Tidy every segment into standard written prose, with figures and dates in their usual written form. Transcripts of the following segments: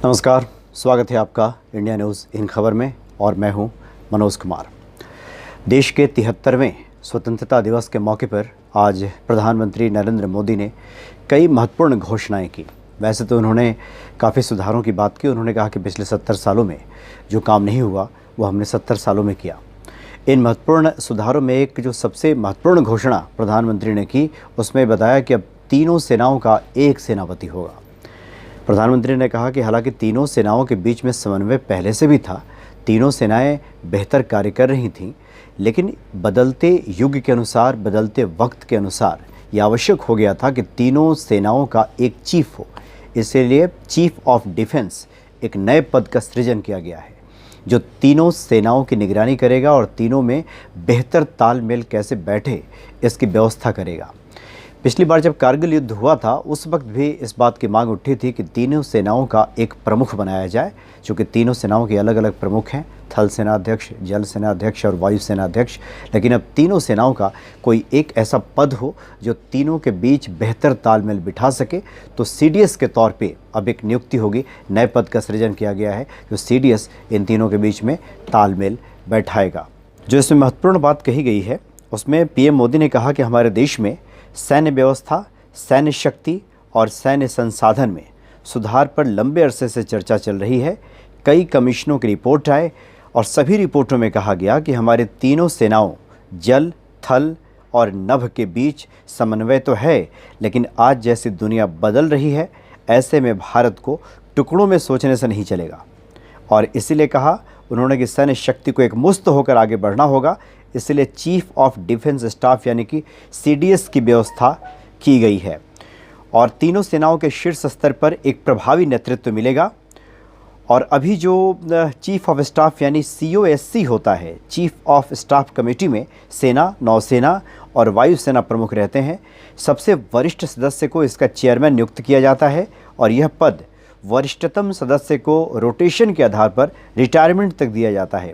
नमस्कार, स्वागत है आपका इंडिया न्यूज़ इन खबर में और मैं हूं मनोज कुमार। देश के 73वें स्वतंत्रता दिवस के मौके पर आज प्रधानमंत्री नरेंद्र मोदी ने कई महत्वपूर्ण घोषणाएं की। वैसे तो उन्होंने काफ़ी सुधारों की बात की। उन्होंने कहा कि पिछले 70 सालों में जो काम नहीं हुआ वो हमने 70 सालों में किया। इन महत्वपूर्ण सुधारों में एक जो सबसे महत्वपूर्ण घोषणा प्रधानमंत्री ने की, उसमें बताया कि अब तीनों सेनाओं का एक सेनापति होगा। प्रधानमंत्री ने कहा कि हालांकि तीनों सेनाओं के बीच में समन्वय पहले से भी था, तीनों सेनाएं बेहतर कार्य कर रही थीं, लेकिन बदलते युग के अनुसार, बदलते वक्त के अनुसार ये आवश्यक हो गया था कि तीनों सेनाओं का एक चीफ हो। इसलिए चीफ ऑफ डिफेंस एक नए पद का सृजन किया गया है, जो तीनों सेनाओं की निगरानी करेगा और तीनों में बेहतर तालमेल कैसे बैठे इसकी व्यवस्था करेगा। पिछली बार जब कारगिल युद्ध हुआ था, उस वक्त भी इस बात की मांग उठी थी कि तीनों सेनाओं का एक प्रमुख बनाया जाए, क्योंकि तीनों सेनाओं के अलग अलग प्रमुख हैं, थल सेना अध्यक्ष, जल सेना अध्यक्ष और वायु सेना अध्यक्ष। लेकिन अब तीनों सेनाओं का कोई एक ऐसा पद हो जो तीनों के बीच बेहतर तालमेल बिठा सके। तो सीडीएस के तौर पे अब एक नियुक्ति होगी, नए पद का सृजन किया गया है, जो सीडीएस इन तीनों के बीच में तालमेल बैठाएगा। जो इसमें महत्वपूर्ण बात कही गई है, उसमें पीएम मोदी ने कहा कि हमारे देश में सैन्य व्यवस्था, सैन्य शक्ति और सैन्य संसाधन में सुधार पर लंबे अरसे से चर्चा चल रही है। कई कमीशनों की रिपोर्ट आए और सभी रिपोर्टों में कहा गया कि हमारे तीनों सेनाओं जल, थल और नभ के बीच समन्वय तो है, लेकिन आज जैसी दुनिया बदल रही है, ऐसे में भारत को टुकड़ों में सोचने से नहीं चलेगा। और इसीलिए कहा उन्होंने कि सैन्य शक्ति को एक मुस्त होकर आगे बढ़ना होगा। इसलिए चीफ ऑफ डिफेंस स्टाफ यानी कि सीडीएस की व्यवस्था की गई है और तीनों सेनाओं के शीर्ष स्तर पर एक प्रभावी नेतृत्व मिलेगा। और अभी जो चीफ ऑफ स्टाफ यानी सीओएससी होता है, चीफ ऑफ स्टाफ कमेटी में सेना, नौसेना और वायुसेना प्रमुख रहते हैं। सबसे वरिष्ठ सदस्य को इसका चेयरमैन नियुक्त किया जाता है और यह पद वरिष्ठतम सदस्य को रोटेशन के आधार पर रिटायरमेंट तक दिया जाता है।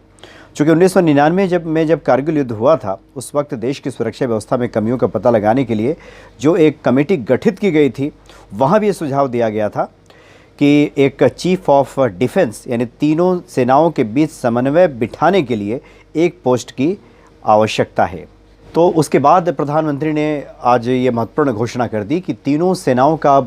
चूँकि 1999 जब कारगिल युद्ध हुआ था, उस वक्त देश की सुरक्षा व्यवस्था में कमियों का पता लगाने के लिए जो एक कमेटी गठित की गई थी, वहाँ भी ये सुझाव दिया गया था कि एक चीफ ऑफ डिफेंस यानी तीनों सेनाओं के बीच समन्वय बिठाने के लिए एक पोस्ट की आवश्यकता है। तो उसके बाद प्रधानमंत्री ने आज ये महत्वपूर्ण घोषणा कर दी कि तीनों सेनाओं का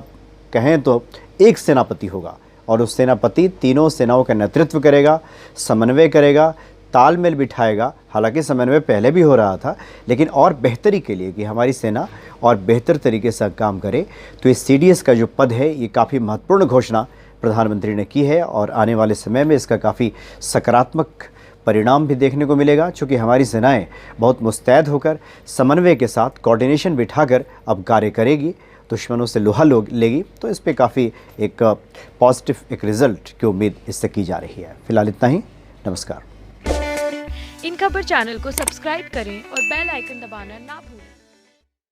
कहें तो एक सेनापति होगा और उस सेनापति तीनों सेनाओं का नेतृत्व करेगा, समन्वय करेगा, तालमेल बिठाएगा। हालांकि समन्वय पहले भी हो रहा था, लेकिन और बेहतरी के लिए कि हमारी सेना और बेहतर तरीके से काम करे, तो इस सीडीएस का जो पद है, ये काफ़ी महत्वपूर्ण घोषणा प्रधानमंत्री ने की है और आने वाले समय में इसका काफ़ी सकारात्मक परिणाम भी देखने को मिलेगा। चूँकि हमारी सेनाएँ बहुत मुस्तैद होकर समन्वय के साथ कोऑर्डिनेशन बिठाकर अब कार्य करेगी, दुश्मनों से लोहा लेगी, तो इस पर काफ़ी एक पॉजिटिव एक रिजल्ट की उम्मीद इससे की जा रही है। फिलहाल इतना ही। नमस्कार। इन खबर चैनल को सब्सक्राइब करें और बेल आइकन दबाना ना भूलें।